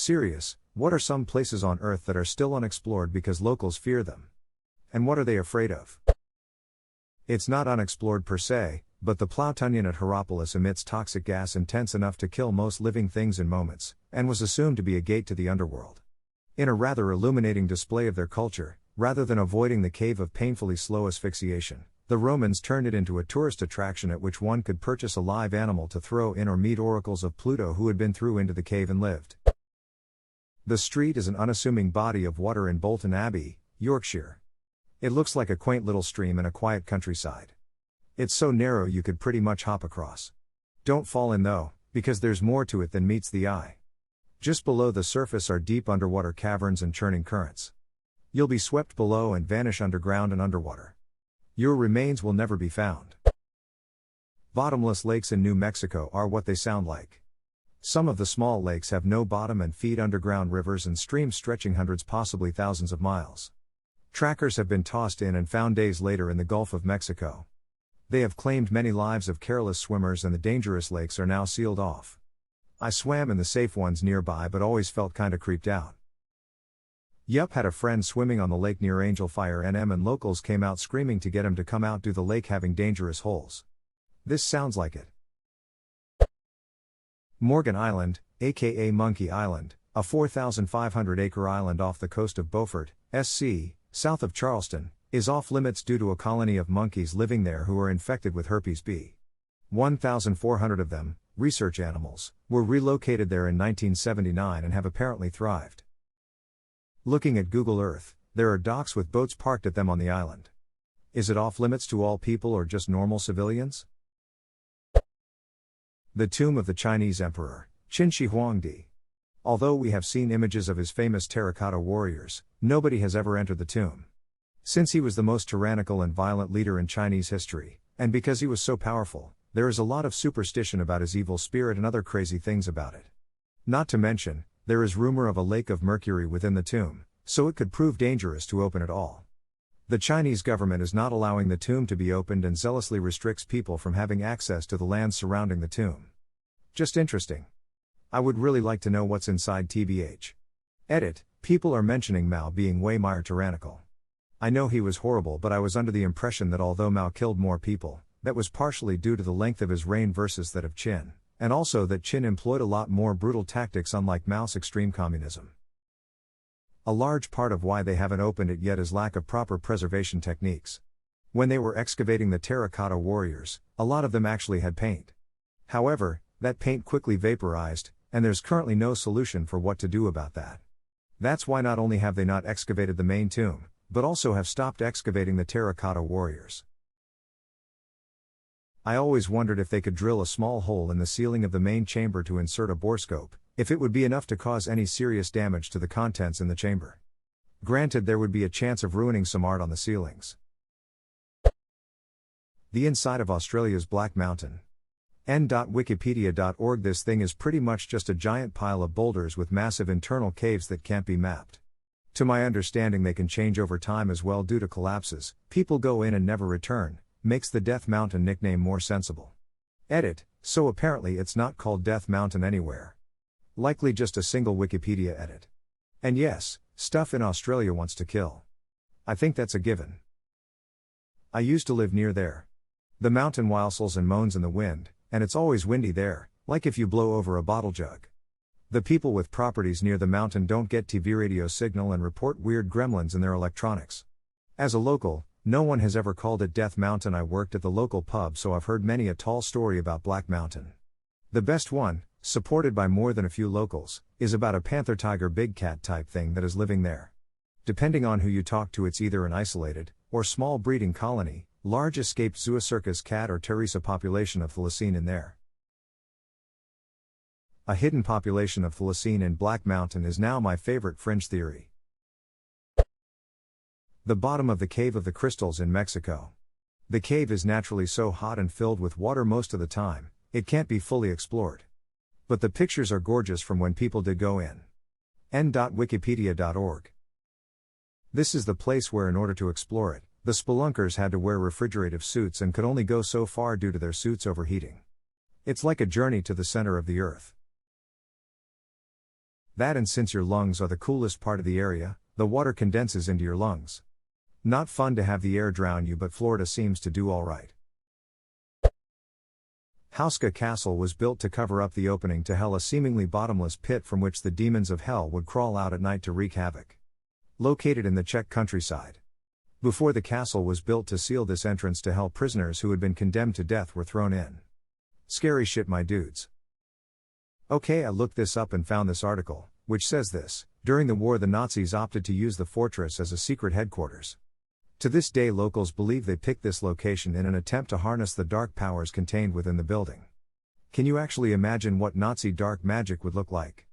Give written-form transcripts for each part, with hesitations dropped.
Serious, what are some places on Earth that are still unexplored because locals fear them? And what are they afraid of? It's not unexplored per se, but the Plutonian at Hierapolis emits toxic gas intense enough to kill most living things in moments, and was assumed to be a gate to the underworld. In a rather illuminating display of their culture, rather than avoiding the cave of painfully slow asphyxiation, the Romans turned it into a tourist attraction at which one could purchase a live animal to throw in or meet oracles of Pluto who had been through into the cave and lived. The street is an unassuming body of water in Bolton Abbey, Yorkshire. It looks like a quaint little stream in a quiet countryside. It's so narrow you could pretty much hop across. Don't fall in though, because there's more to it than meets the eye. Just below the surface are deep underwater caverns and churning currents. You'll be swept below and vanish underground and underwater. Your remains will never be found. Bottomless lakes in New Mexico are what they sound like. Some of the small lakes have no bottom and feed underground rivers and streams stretching hundreds, possibly thousands of miles. Trackers have been tossed in and found days later in the Gulf of Mexico. They have claimed many lives of careless swimmers, and the dangerous lakes are now sealed off. I swam in the safe ones nearby but always felt kinda creeped out. Yup, had a friend swimming on the lake near Angel Fire NM, and locals came out screaming to get him to come out do the lake having dangerous holes. This sounds like it. Morgan Island, aka Monkey Island, a 4,500-acre island off the coast of Beaufort, SC, south of Charleston, is off limits due to a colony of monkeys living there who are infected with herpes B. 1,400 of them, research animals, were relocated there in 1979 and have apparently thrived. Looking at Google Earth, there are docks with boats parked at them on the island. Is it off limits to all people or just normal civilians? The tomb of the Chinese Emperor, Chinchi Huang. Although we have seen images of his famous terracotta warriors, nobody has ever entered the tomb. Since he was the most tyrannical and violent leader in Chinese history, and because he was so powerful, there is a lot of superstition about his evil spirit and other crazy things about it. Not to mention, there is rumor of a lake of mercury within the tomb, so it could prove dangerous to open it all. The Chinese government is not allowing the tomb to be opened and zealously restricts people from having access to the land surrounding the tomb. Just interesting. I would really like to know what's inside tbh. Edit, people are mentioning Mao being way more tyrannical. I know he was horrible, but I was under the impression that although Mao killed more people, that was partially due to the length of his reign versus that of Qin, and also that Qin employed a lot more brutal tactics unlike Mao's extreme communism. A large part of why they haven't opened it yet is lack of proper preservation techniques. When they were excavating the terracotta warriors, a lot of them actually had paint. However, that paint quickly vaporized, and there's currently no solution for what to do about that. That's why not only have they not excavated the main tomb, but also have stopped excavating the terracotta warriors. I always wondered if they could drill a small hole in the ceiling of the main chamber to insert a borescope, if it would be enough to cause any serious damage to the contents in the chamber. Granted, there would be a chance of ruining some art on the ceilings. The inside of Australia's Black Mountain. n.wikipedia.org. This thing is pretty much just a giant pile of boulders with massive internal caves that can't be mapped. To my understanding, they can change over time as well due to collapses. People go in and never return, makes the Death Mountain nickname more sensible. Edit, so apparently it's not called Death Mountain anywhere. Likely just a single Wikipedia edit. And yes, stuff in Australia wants to kill. I think that's a given. I used to live near there. The mountain whistles and moans in the wind, and it's always windy there, like if you blow over a bottle jug. The people with properties near the mountain don't get TV radio signal and report weird gremlins in their electronics. As a local, no one has ever called it Death Mountain. I worked at the local pub, so I've heard many a tall story about Black Mountain. The best one, supported by more than a few locals, is about a panther tiger big cat type thing that is living there. Depending on who you talk to, it's either an isolated, or small breeding colony, large escaped Zoocercus cat or Teresa population of thylacine in there. A hidden population of thylacine in Black Mountain is now my favorite fringe theory. The bottom of the Cave of the Crystals in Mexico. The cave is naturally so hot and filled with water most of the time, it can't be fully explored. But the pictures are gorgeous from when people did go in. n.wikipedia.org. This is the place where, in order to explore it, the spelunkers had to wear refrigerative suits and could only go so far due to their suits overheating. It's like a journey to the center of the earth. That, and since your lungs are the coolest part of the area, the water condenses into your lungs. Not fun to have the air drown you, but Florida seems to do alright. Houska Castle was built to cover up the opening to hell, a seemingly bottomless pit from which the demons of hell would crawl out at night to wreak havoc. Located in the Czech countryside. Before the castle was built to seal this entrance to hell, prisoners who had been condemned to death were thrown in. Scary shit, my dudes. Okay, I looked this up and found this article, which says this: during the war the Nazis opted to use the fortress as a secret headquarters. To this day locals believe they picked this location in an attempt to harness the dark powers contained within the building. Can you actually imagine what Nazi dark magic would look like?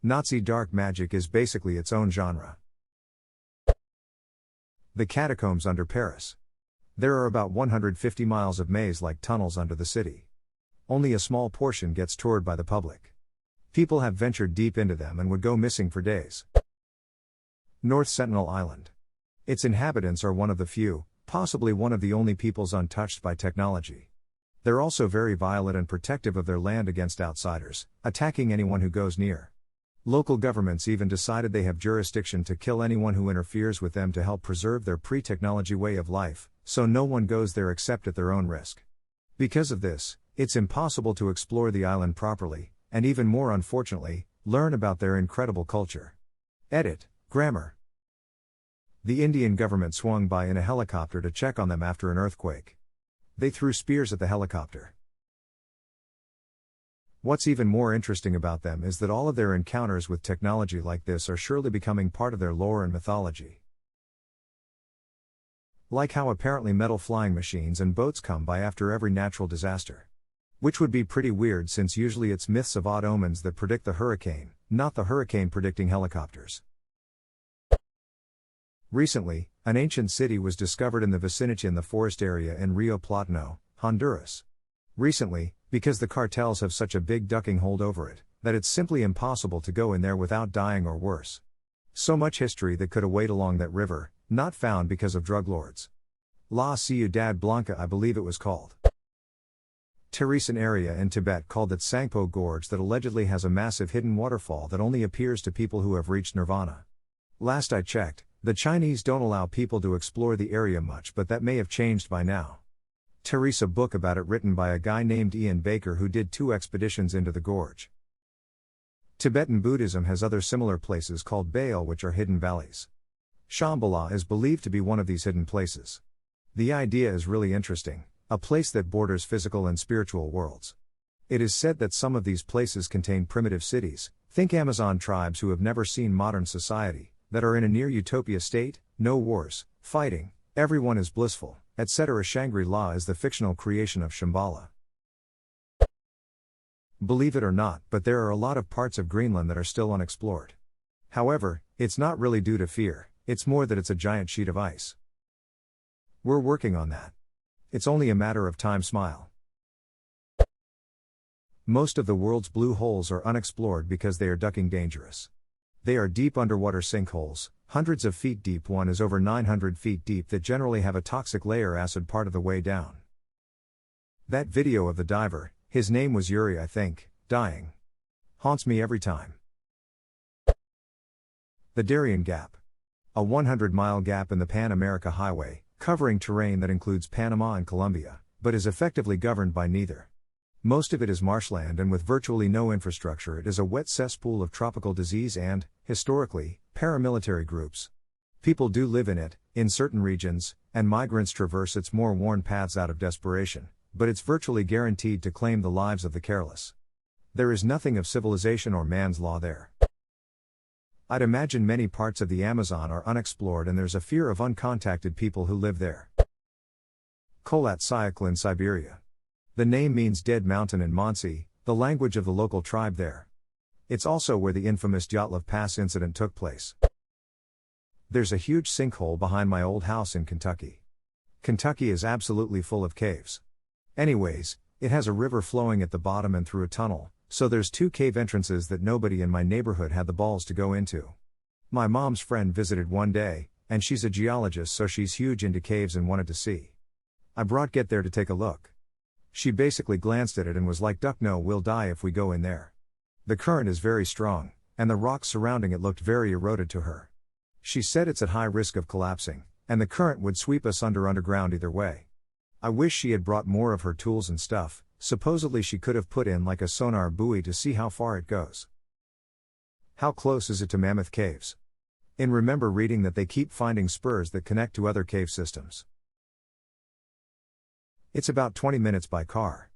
Nazi dark magic is basically its own genre. The Catacombs under Paris. There are about 150 miles of maze-like tunnels under the city. Only a small portion gets toured by the public. People have ventured deep into them and would go missing for days. North Sentinel Island. Its inhabitants are one of the few, possibly one of the only peoples untouched by technology. They're also very violent and protective of their land against outsiders, attacking anyone who goes near. Local governments even decided they have jurisdiction to kill anyone who interferes with them to help preserve their pre-technology way of life, so no one goes there except at their own risk. Because of this, it's impossible to explore the island properly, and even more unfortunately, learn about their incredible culture. Edit. Grammar. The Indian government swung by in a helicopter to check on them after an earthquake. They threw spears at the helicopter. What's even more interesting about them is that all of their encounters with technology like this are surely becoming part of their lore and mythology. Like how apparently metal flying machines and boats come by after every natural disaster. Which would be pretty weird, since usually it's myths of odd omens that predict the hurricane, not the hurricane predicting helicopters. Recently, an ancient city was discovered in the vicinity in the forest area in Rio Platano, Honduras. Recently, because the cartels have such a big ducking hold over it, that it's simply impossible to go in there without dying or worse. So much history that could await along that river, not found because of drug lords. La Ciudad Blanca, I believe it was called. Terrace, an area in Tibet called the Tsangpo Gorge that allegedly has a massive hidden waterfall that only appears to people who have reached nirvana. Last I checked, the Chinese don't allow people to explore the area much, but that may have changed by now. Terrace, a book about it written by a guy named Ian Baker who did 2 expeditions into the gorge. Tibetan Buddhism has other similar places called Baal, which are hidden valleys. Shambhala is believed to be one of these hidden places. The idea is really interesting, a place that borders physical and spiritual worlds. It is said that some of these places contain primitive cities, think Amazon tribes who have never seen modern society, that are in a near utopia state, no wars, fighting, everyone is blissful, etc. Shangri-La is the fictional creation of Shambhala. Believe it or not, but there are a lot of parts of Greenland that are still unexplored. However, it's not really due to fear, it's more that it's a giant sheet of ice. We're working on that. It's only a matter of time. Smile. Most of the world's blue holes are unexplored because they are ducking dangerous. They are deep underwater sinkholes, hundreds of feet deep. One is over 900 feet deep that generally have a toxic layer acid part of the way down. That video of the diver, his name was Yuri I think, dying. Haunts me every time. The Darian Gap. A 100-mile gap in the Pan America Highway, covering terrain that includes Panama and Colombia, but is effectively governed by neither. Most of it is marshland, and with virtually no infrastructure it is a wet cesspool of tropical disease and, historically, paramilitary groups. People do live in it, in certain regions, and migrants traverse its more worn paths out of desperation, but it's virtually guaranteed to claim the lives of the careless. There is nothing of civilization or man's law there. I'd imagine many parts of the Amazon are unexplored, and there's a fear of uncontacted people who live there. Kolat-Syakhl in Siberia. The name means dead mountain in Mansi, the language of the local tribe there. It's also where the infamous Dyatlov Pass incident took place. There's a huge sinkhole behind my old house in Kentucky. Kentucky is absolutely full of caves. Anyways, it has a river flowing at the bottom and through a tunnel, so there's 2 cave entrances that nobody in my neighborhood had the balls to go into. My mom's friend visited one day, and she's a geologist, so she's huge into caves and wanted to see. I brought Get there to take a look. She basically glanced at it and was like, "Duck, no, we'll die if we go in there." The current is very strong, and the rocks surrounding it looked very eroded to her. She said it's at high risk of collapsing, and the current would sweep us underground either way. I wish she had brought more of her tools and stuff. Supposedly she could have put in like a sonar buoy to see how far it goes. How close is it to Mammoth Caves? Remember reading that they keep finding spurs that connect to other cave systems. It's about 20 minutes by car.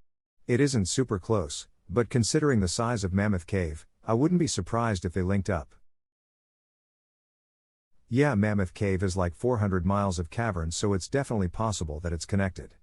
It isn't super close, but considering the size of Mammoth Cave, I wouldn't be surprised if they linked up. Yeah, Mammoth Cave is like 400 miles of caverns, so it's definitely possible that it's connected.